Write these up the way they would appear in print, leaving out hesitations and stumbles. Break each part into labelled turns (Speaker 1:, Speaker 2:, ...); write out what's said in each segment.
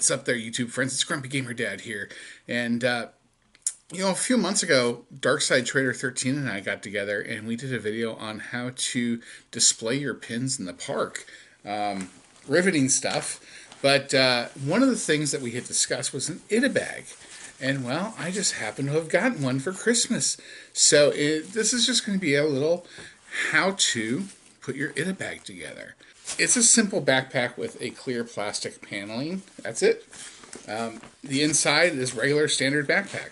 Speaker 1: What's up there, YouTube friends? It's Grumpy Gamer Dad here. And, a few months ago, Darkside Trader 13 and I got together and we did a video on how to display your pins in the park. Riveting stuff. But one of the things that we had discussed was an It-A-Bag. And, well, I just happen to have gotten one for Christmas. So this is just going to be a little how to put your It-A-Bag together. It's a simple backpack with a clear plastic paneling. That's it. The inside is regular standard backpack.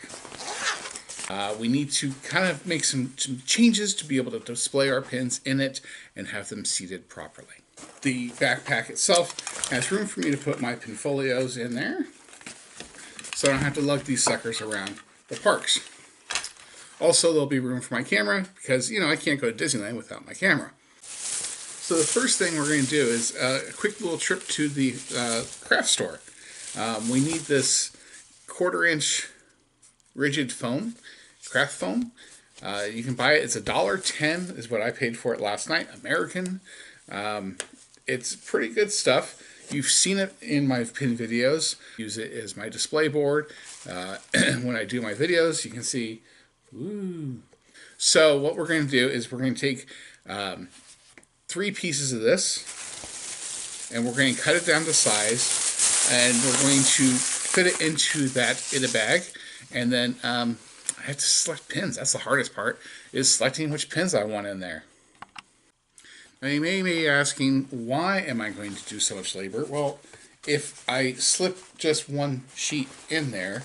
Speaker 1: We need to kind of make some changes to be able to display our pins in it and have them seated properly. The backpack itself has room for me to put my pinfolios in there, so I don't have to lug these suckers around the parks. Also, there'll be room for my camera because, I can't go to Disneyland without my camera. So the first thing we're going to do is a quick little trip to the craft store. We need this 1/4-inch rigid foam, craft foam. You can buy it. It's $1.10 is what I paid for it last night, American. It's pretty good stuff. You've seen it in my pin videos. Use it as my display board. When I do my videos, you can see, ooh. So what we're going to do is we're going to take 3 pieces of this, and we're going to cut it down to size, and we're going to fit it into that It-A-Bag, and then I have to select pins. That's the hardest part, is selecting which pins I want in there. Now you may be asking, why am I going to do so much labor? Well, if I slip just one sheet in there,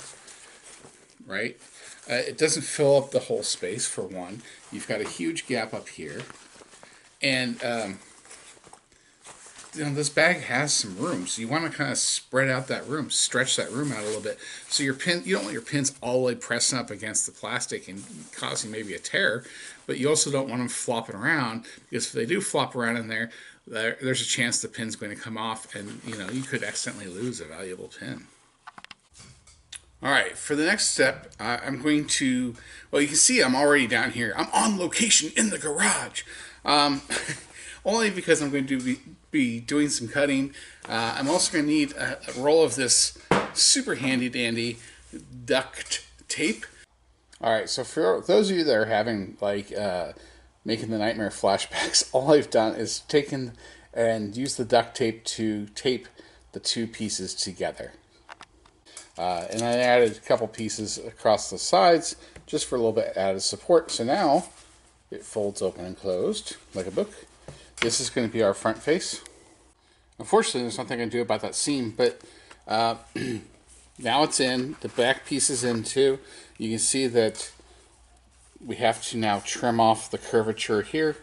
Speaker 1: right, it doesn't fill up the whole space, for one. You've got a huge gap up here. And, this bag has some room, so you want to kind of spread out that room, stretch that room out a little bit. So your pin, you don't want your pins all the way pressing up against the plastic and causing maybe a tear, but you also don't want them flopping around, because if they do flop around in there, there's a chance the pin's going to come off, and, you could accidentally lose a valuable pin. Alright, for the next step, I'm going to, well, you can see I'm already down here. I'm on location in the garage. Only because I'm going to be doing some cutting. I'm also going to need a roll of this super handy dandy duct tape. Alright, so for those of you that are having, making the nightmare flashbacks, all I've done is taken and used the duct tape to tape the 2 pieces together. And I added a couple pieces across the sides just for a little bit added support. So now it folds open and closed like a book. This is going to be our front face. Unfortunately, there's nothing I can do about that seam, but now it's in. The back piece is in too. You can see that we have to now trim off the curvature here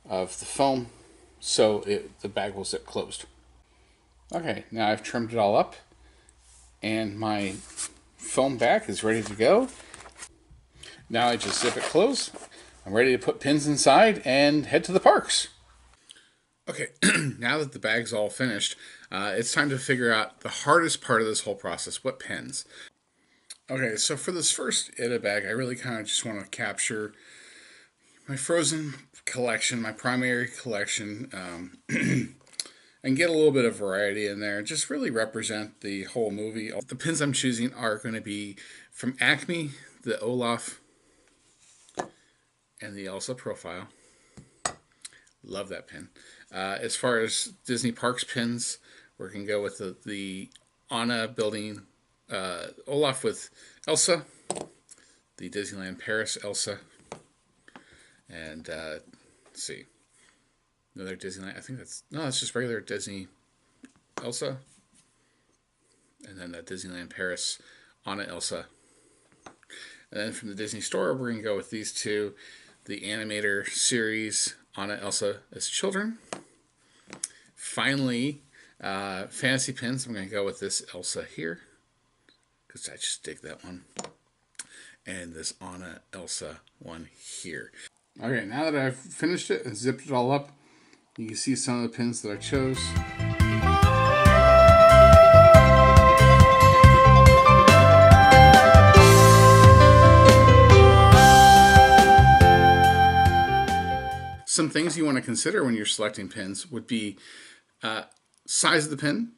Speaker 1: of the foam so the bag will zip closed. Okay, now I've trimmed it all up, and my foam back is ready to go. Now I just zip it closed. I'm ready to put pins inside and head to the parks. Okay, now that the bag's all finished, it's time to figure out the hardest part of this whole process, what pins. Okay, so for this first It-A-Bag, I really kind of just want to capture my Frozen collection, my primary collection, and get a little bit of variety in there. Just really represent the whole movie. The pins I'm choosing are going to be from Acme, the Olaf, and the Elsa profile. Love that pin. As far as Disney Parks pins, we're going to go with the Anna building Olaf with Elsa, the Disneyland Paris Elsa, and let's see, another Disneyland, I think that's just regular Disney Elsa, and then that Disneyland Paris Anna Elsa. And then from the Disney Store, we're going to go with these 2, the Animator series Anna Elsa as children. Finally, fantasy pins, I'm going to go with this Elsa here, because I just dig that one, and this Anna Elsa one here. Okay, now that I've finished it and zipped it all up, you can see some of the pins that I chose. Some things you want to consider when you're selecting pins would be size of the pin,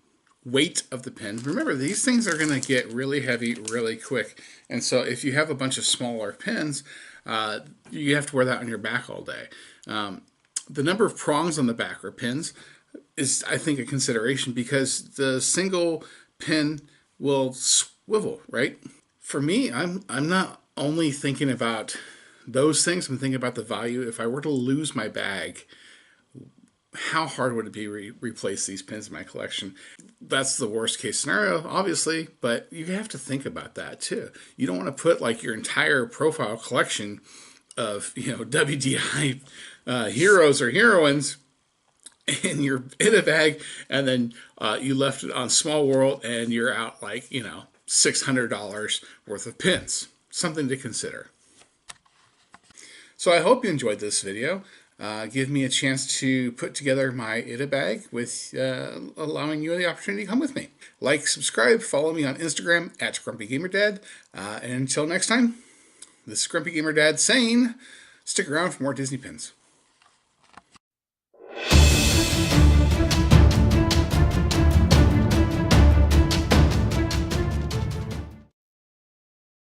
Speaker 1: weight of the pin. Remember, these things are going to get really heavy really quick. And so if you have a bunch of smaller pins, you have to wear that on your back all day. The number of prongs on the back or pins is, I think, a consideration because the single pin will swivel, right? For me, I'm not only thinking about those things, I'm thinking about the value. If I were to lose my bag, how hard would it be to replace these pins in my collection? That's the worst case scenario, obviously, but you have to think about that too. You don't want to put like your entire profile collection of, WDI heroes or heroines in a bag, and then you left it on Small World, and you're out like $600 worth of pins. Something to consider. So I hope you enjoyed this video. Give me a chance to put together my ITA bag with allowing you the opportunity to come with me. Like, subscribe, follow me on Instagram at GrumpyGamerDad. And until next time, this is Grumpy Gamer Dad saying, stick around for more Disney pins.